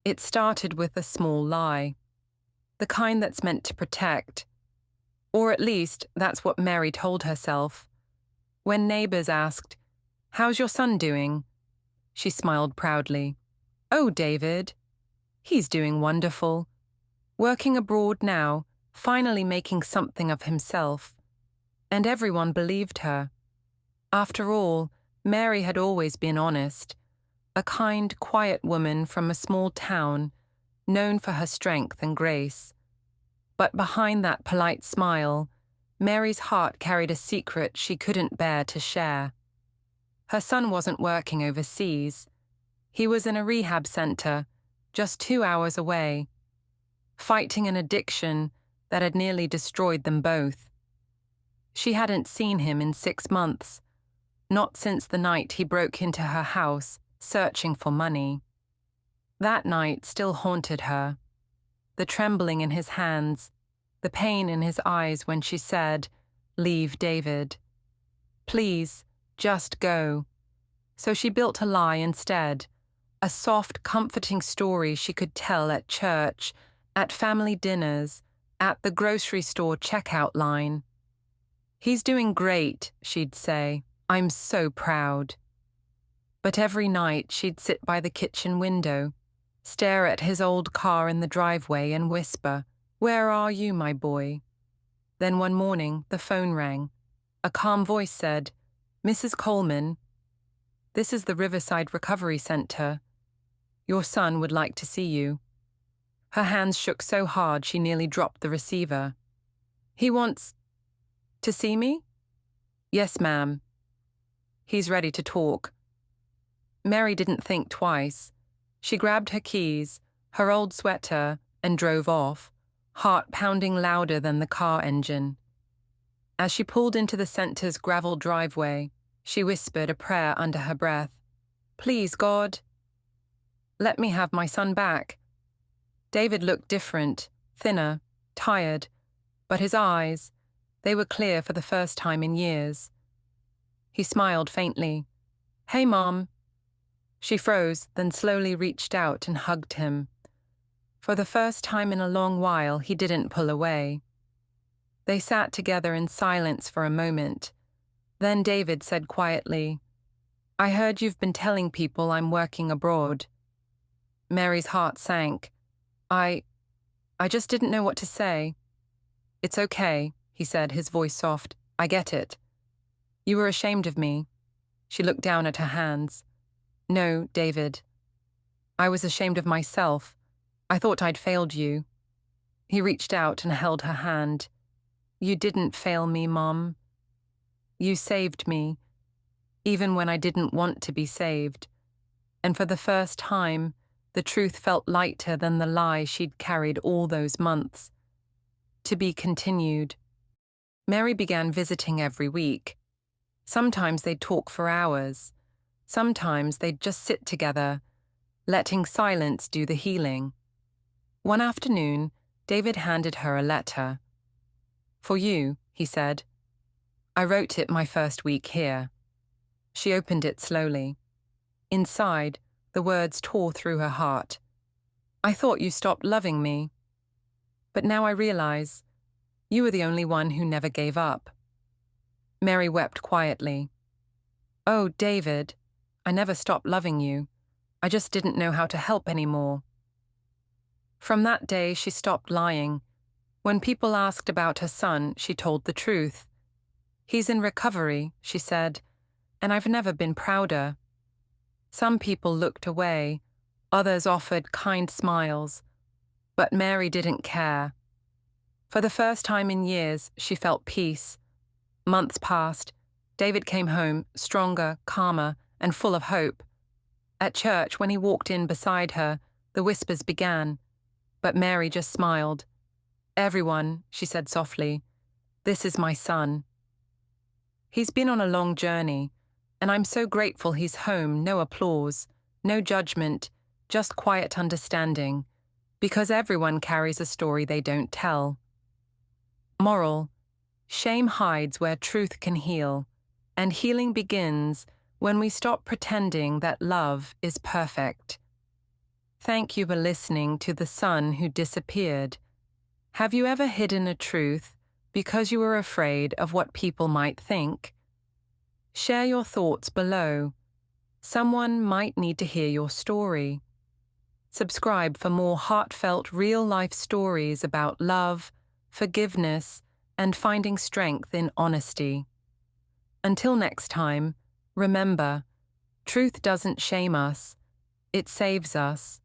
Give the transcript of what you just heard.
It started with a small lie, the kind that's meant to protect. Or at least, that's what Mary told herself. When neighbors asked, "How's your son doing?" she smiled proudly. "Oh, David. He's doing wonderful. Working abroad now, finally making something of himself." And everyone believed her. After all, Mary had always been honest, a kind, quiet woman from a small town, known for her strength and grace. But behind that polite smile, Mary's heart carried a secret she couldn't bear to share. Her son wasn't working overseas. He was in a rehab center, just 2 hours away, fighting an addiction that had nearly destroyed them both. She hadn't seen him in 6 months, not since the night he broke into her house, searching for money. That night still haunted her. The trembling in his hands, the pain in his eyes when she said, "Leave David. Please, just go." So she built a lie instead, a soft, comforting story she could tell at church, at family dinners, at the grocery store checkout line. "He's doing great," she'd say. "I'm so proud." But every night she'd sit by the kitchen window, stare at his old car in the driveway and whisper, "Where are you, my boy?" Then one morning, the phone rang. A calm voice said, "Mrs. Coleman, this is the Riverside Recovery Center. Your son would like to see you." Her hands shook so hard she nearly dropped the receiver. "He wants to see me?" "Yes, ma'am. He's ready to talk." Mary didn't think twice. She grabbed her keys, her old sweater, and drove off, heart pounding louder than the car engine. As she pulled into the center's gravel driveway, she whispered a prayer under her breath. "Please, God, let me have my son back." David looked different, thinner, tired, but his eyes, they were clear for the first time in years. He smiled faintly. "Hey, Mom." She froze, then slowly reached out and hugged him. For the first time in a long while, he didn't pull away. They sat together in silence for a moment. Then David said quietly, "I heard you've been telling people I'm working abroad." Mary's heart sank. I just didn't know what to say." "It's okay," he said, his voice soft. "I get it. You were ashamed of me." She looked down at her hands. "No, David. I was ashamed of myself. I thought I'd failed you." He reached out and held her hand. "You didn't fail me, Mom. You saved me, even when I didn't want to be saved." And for the first time, the truth felt lighter than the lie she'd carried all those months. To be continued. Mary began visiting every week. Sometimes they'd talk for hours. Sometimes they'd just sit together, letting silence do the healing. One afternoon, David handed her a letter. "For you," he said. "I wrote it my first week here." She opened it slowly. Inside, the words tore through her heart. "I thought you stopped loving me. But now I realize you were the only one who never gave up." Mary wept quietly. "Oh, David, I never stopped loving you. I just didn't know how to help anymore." From that day, she stopped lying. When people asked about her son, she told the truth. "He's in recovery," she said, "and I've never been prouder." Some people looked away, others offered kind smiles, but Mary didn't care. For the first time in years, she felt peace. Months passed. David came home, stronger, calmer, and full of hope. At church, when he walked in beside her, the whispers began, but Mary just smiled. "Everyone," she said softly, "this is my son. He's been on a long journey, and I'm so grateful he's home. No applause, no judgment, just quiet understanding, because everyone carries a story they don't tell." Moral: shame hides where truth can heal, and healing begins when we stop pretending that love is perfect. Thank you for listening to The Son Who Disappeared. Have you ever hidden a truth because you were afraid of what people might think? Share your thoughts below. Someone might need to hear your story. Subscribe for more heartfelt real-life stories about love, forgiveness, and finding strength in honesty. Until next time, remember, truth doesn't shame us, it saves us.